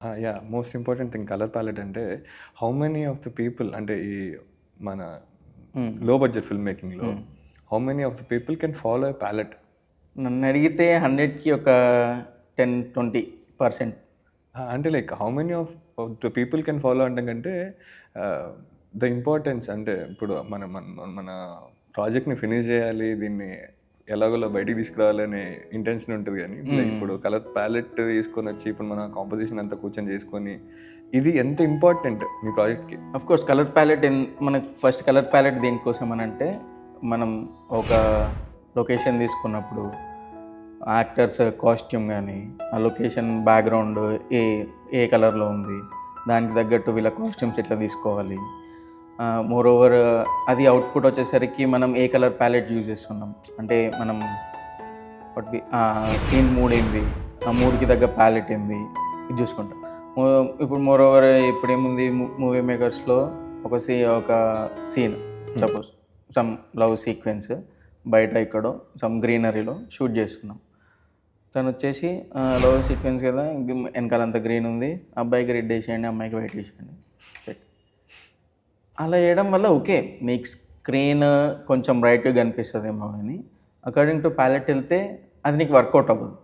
Yeah! Most important thing colour palette అంటే, how many of the people అంటే ఈ మన హ్మ్. లో బడ్జెట్ ఫిల్మ్ మేకింగ్‌లో hmm. How many of the people can follow a palette? నన్నడిగితే 100కి ఒక 10, 20%. అంటే like how many of the people can follow అంటే కంటే ద ఇంపార్టెన్స్ అంటే ఇప్పుడు మన మన మన ప్రాజెక్ట్‌ని ఫినిష్ చేయాలి. దీన్ని ఎలాగోలా బయటికి తీసుకురావాలి అనే ఇంటెన్షన్ ఉంటది గానీ, హ్మ్. ఇప్పుడు కలర్ ప్యాలెట్ తీసుకొనొచ్చి ఇప్పుడు మన కాంపోజిషన్ అంతా కూర్చొని చేసుకొని, ఇది ఎంత ఇంపార్టెంట్ మీ ప్రాజెక్ట్‌కి? ఆఫ్‌కోర్స్ కలర్ ప్యాలెట్ మనకు ఫస్ట్ కలర్ ప్యాలెట్ దేనికోసం అనంటే, మనం ఒక లొకేషన్ తీసుకున్నప్పుడు యాక్టర్స్ కాస్ట్యూమ్ గానీ, ఆ లొకేషన్ బ్యాక్‌గ్రౌండ్ ఏ ఏ కలర్‌లో ఉంది, దానికి తగ్గట్టు వీళ్ళ కాస్ట్యూమ్స్ ఎట్లా తీసుకోవాలి. మోరోవర్ అది అవుట్‌పుట్ వచ్చేసరికి మనం ఏ కలర్ ప్యాలెట్ యూజ్ చేస్తున్నాం. అంటే మనం సీన్ మూడ్ ఏంది, ఆ మూడ్‌కి తగ్గ ప్యాలెట్ ఏంది, ఇది చూసుకుంటాం. మో ఇప్పుడు మోరోవర్ ఇప్పుడేముంది మూవీ మేకర్స్‌లో ఒక సీన్ హ్మ్. సపోజ్ సమ్ లవ్ సీక్వెన్స్ బయట ఎక్కడో సమ్ గ్రీనరీలో షూట్ చేస్తున్నాం. తనొచ్చేసి లవ్ సీక్వెన్స్ కదా! ఎనకాలంతా గ్రీన్ ఉంది. అబ్బాయికి రెడ్ ఏసేయండి, అమ్మాయికి వైట్ ఏసేయండి. సెట్. అలా చేయడం వల్ల ఓకే. నీకు స్క్రీన్ కొంచెం బ్రైట్‌గా కనిపిస్తదేమో గానీ, అకార్డింగ్ టు ప్యాలెట్ ఎళ్తే అది నీకు వర్కౌట్ అవ్వదు.